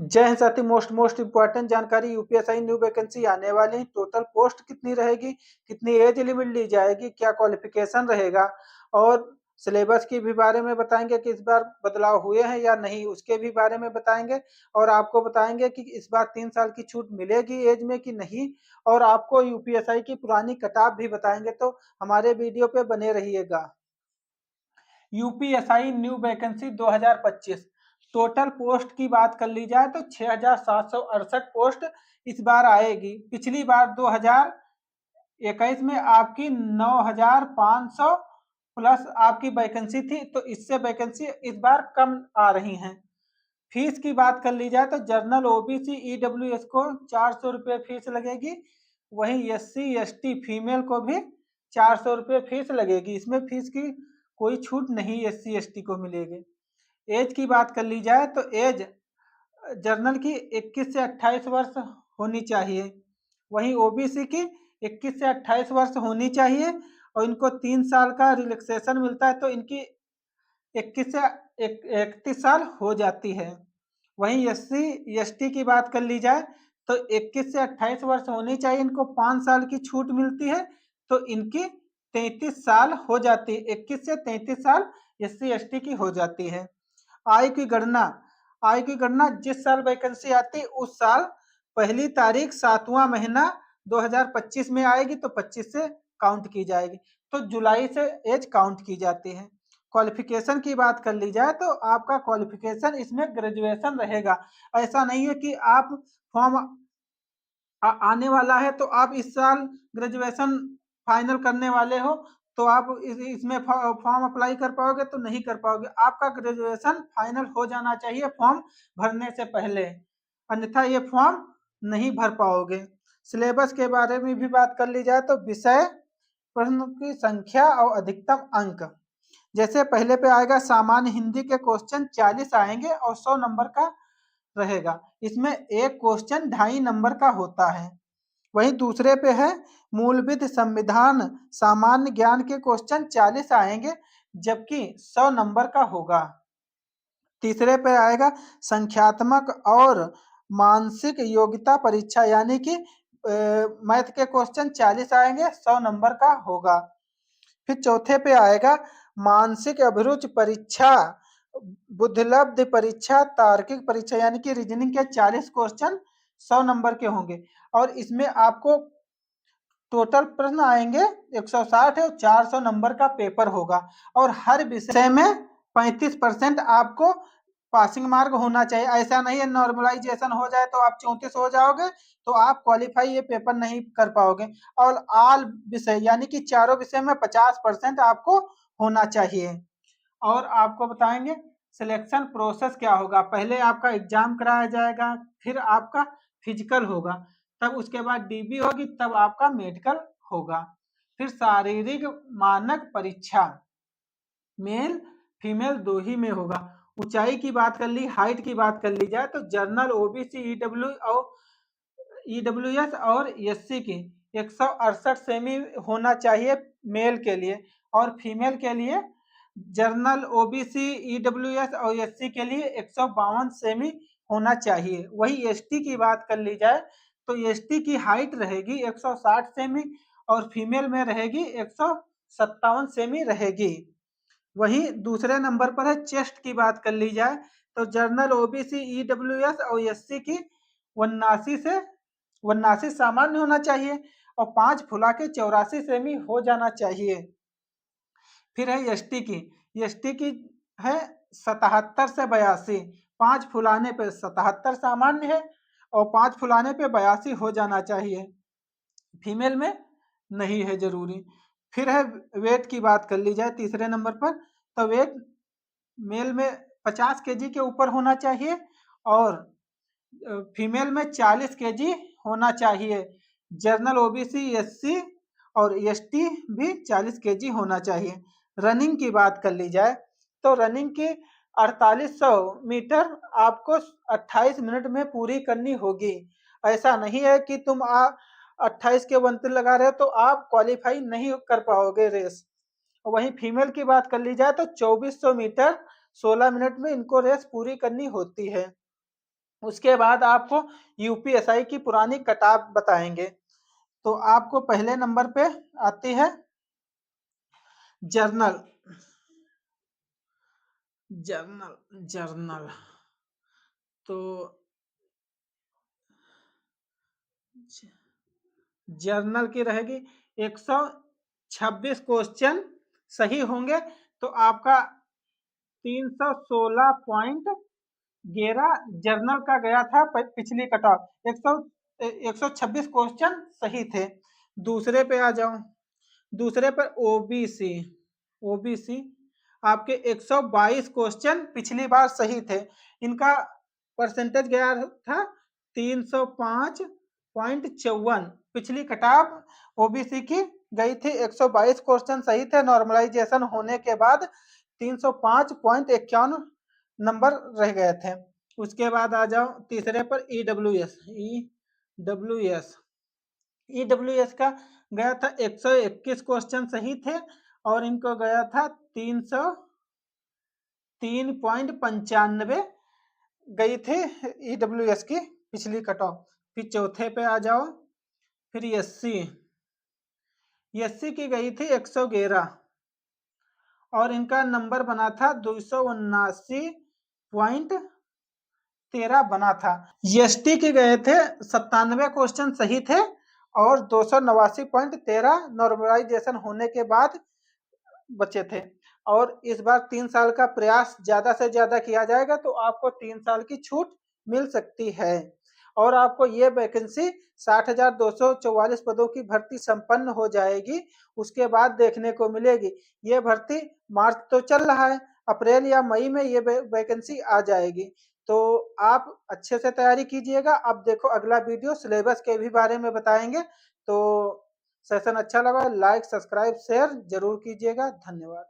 जय हिंद साथी, most important जानकारी। यूपीएसआई न्यू वैकेंसी आने वाली है। टोटल पोस्ट कितनी रहेगी, कितनी एज लिमिट ली जाएगी, क्या क्वालिफिकेशन रहेगा, और सिलेबस के भी बारे में बताएंगे कि इस बार बदलाव हुए हैं या नहीं, उसके भी बारे में बताएंगे। और आपको बताएंगे कि इस बार 3 साल की छूट मिलेगी एज में कि नहीं, और आपको यूपीएसआई की पुरानी कटाप भी बताएंगे। तो हमारे वीडियो पे बने रहिएगा। UPSI new vacancy 2025 total post की बात कर ली जाए तो 6,768 पोस्ट इस बार आएगी। पिछली बार 2021 में आपकी 9,500 प्लस आपकी वैकेंसी थी, तो इससे वैकेंसी इस बार कम आ रही हैं। फीस की बात कर ली जाए तो जनरल ओबीसी ईडब्ल्यूएस को 400 रुपये फीस लगेगी। वहीं एससी एसटी फीमेल को भी 400 रुपये फीस लगेगी। इसमें फीस की कोई छूट नहीं एससी एसटी को मिलेगी। एज की बात कर ली जाए तो एज जनरल की 21 से 28 वर्ष होनी चाहिए। वहीं ओबीसी की 21 से 28 वर्ष होनी चाहिए, और इनको 3 साल का रिलैक्सेशन मिलता है, तो इनकी 21 से 31 साल हो जाती है। वहीं एससी एसटी की बात कर ली जाए तो 21 से 28 वर्ष होनी चाहिए, इनको 5 साल की छूट मिलती है, तो इनकी 33 साल हो जाती है। 21 से 33 साल एससी एसटी की हो जाती है। आय की गणना आय की गणना जिस साल वैकेंसी आती उस साल पहली तारीख 7वां महीना 2025 में आएगी, तो 25 से काउंट की जाएगी, तो जुलाई से एज काउंट की जाती है। क्वालिफिकेशन की बात कर ली जाए तो आपका क्वालिफिकेशन इसमें ग्रेजुएशन रहेगा। ऐसा नहीं है कि आप फॉर्म आने वाला है तो आप इस साल ग्रेजुएशन फाइनल करने वाले हो तो आप इसमें फॉर्म अप्लाई कर पाओगे, तो नहीं कर पाओगे। आपका ग्रेजुएशन फाइनल हो जाना चाहिए फॉर्म भरने से पहले, अन्यथा ये फॉर्म नहीं भर पाओगे। सिलेबस के बारे में भी बात कर ली जाए तो विषय, प्रश्न की संख्या और अधिकतम अंक। जैसे पहले पे आएगा सामान्य हिंदी के क्वेश्चन 40 आएंगे और 100 नंबर का रहेगा। इसमें एक क्वेश्चन 2.5 नंबर का होता है। वहीं दूसरे पे है मूलविध संविधान सामान्य ज्ञान के क्वेश्चन 40 आएंगे, जबकि 100 नंबर का होगा। तीसरे पे आएगा संख्यात्मक और मानसिक योग्यता परीक्षा, यानी कि मैथ के क्वेश्चन 40 आएंगे, 100 नंबर का होगा। फिर चौथे पे आएगा मानसिक अभिरुचि परीक्षा, बुद्धिलब्ध परीक्षा, तार्किक परीक्षा, यानी कि रीजनिंग के 40 क्वेश्चन 100 नंबर के होंगे। और इसमें आपको टोटल प्रश्न आएंगे 160 है और 400 नंबर का पेपर होगा। और हर विषय में 35% आपको पासिंग मार्क होना चाहिए। ऐसा नहीं है नॉर्मलाइजेशन हो जाए तो आप 34 हो जाओगे तो आप क्वालिफाई ये पेपर नहीं कर पाओगे। और ऑल विषय यानी कि चारों विषय में 50% आपको होना चाहिए। और आपको बताएंगे सिलेक्शन प्रोसेस क्या होगा। पहले आपका एग्जाम कराया जाएगा, फिर आपका फिजिकल होगा, तब उसके बाद डीबी होगी, तब आपका मेडिकल होगा। फिर शारीरिक मानक परीक्षा मेल फीमेल दो ही में होगा। ऊंचाई की बात कर ली, हाइट की बात कर ली जाए तो जनरल ओबीसी ईडब्ल्यूएस और एससी की 168 सेमी होना चाहिए मेल के लिए, और फीमेल के लिए जनरल ओबीसी ईडब्ल्यूएस और एससी के लिए 152 सेमी होना चाहिए। वही एसटी की बात कर ली जाए तो एसटी की हाइट रहेगी 160 सेमी और फीमेल में रहेगी 157 सेमी रहेगी। वहीं दूसरे नंबर पर है चेस्ट की बात कर ली जाए तो जनरल ओबीसी ईडब्ल्यूएस और एससी की 89 सामान्य होना चाहिए और 5 फुला के 84 सेमी हो जाना चाहिए। फिर है एसटी की है 77 से 82, 5 फुलाने पे 77 सामान्य है और 5 फुलाने पे 82 हो जाना चाहिए। फीमेल में नहीं है जरूरी। फिर है वेट की बात कर ली जाए तीसरे नंबर पर, तो वेट मेल में 50 केजी के ऊपर होना चाहिए और फीमेल में 40 केजी होना चाहिए। जनरल ओबीसी एससी और एसटी भी 40 केजी होना चाहिए। रनिंग की बात कर ली जाए तो रनिंग की 4800 मीटर आपको 28 मिनट में पूरी करनी होगी। ऐसा नहीं है कि तुम 28 के 29 लगा रहे हो तो आप क्वालिफाई नहीं कर पाओगे रेस। वहीं फीमेल की बात कर ली जाए तो 2400 मीटर 16 मिनट में इनको रेस पूरी करनी होती है। उसके बाद आपको यूपीएसआई की पुरानी कटाव बताएंगे। तो आपको पहले नंबर पे आती है जर्नल। जर्नल जर्नल तो जर्नल की रहेगी 126 क्वेश्चन सही होंगे तो आपका 316.11 जर्नल का गया था पिछली कटऑफ। 126 क्वेश्चन सही थे। दूसरे पे आ जाओ। दूसरे पर ओबीसी। ओबीसी आपके 122 क्वेश्चन पिछली बार सही थे। इनका परसेंटेज गया था 305.54। पिछली कटाव ओबीसी की गई थी 122 क्वेश्चन सही थे। नॉर्मलाइजेशन होने के बाद 305.51 नंबर रह गए थे। उसके बाद आ जाओ तीसरे पर ईडब्ल्यूएस। ईडब्ल्यूएस का गया था 121 क्वेश्चन सही थे और इनको गया था 303.95 गई थी ईडब्ल्यूएस की पिछली कट ऑफ। फिर चौथे पे आ जाओ। फिर एससी की गई थी 111 और इनका नंबर बना था 279.13 बना था। एसटी के गए थे 97 क्वेश्चन सही थे और 289.13 नॉर्मलाइजेशन होने के बाद बचे थे। और इस बार 3 साल का प्रयास ज्यादा से ज्यादा किया जाएगा तो आपको 3 साल की छूट मिल सकती है। और आपको ये वैकेंसी 60,244 पदों की भर्ती संपन्न हो जाएगी। उसके बाद देखने को मिलेगी। ये भर्ती मार्च तो चल रहा है, अप्रैल या मई में ये वैकेंसी आ जाएगी। तो आप अच्छे से तैयारी कीजिएगा। अब देखो अगला वीडियो सिलेबस के भी बारे में बताएंगे। तो सेशन अच्छा लगा लाइक सब्सक्राइब शेयर जरूर कीजिएगा। धन्यवाद।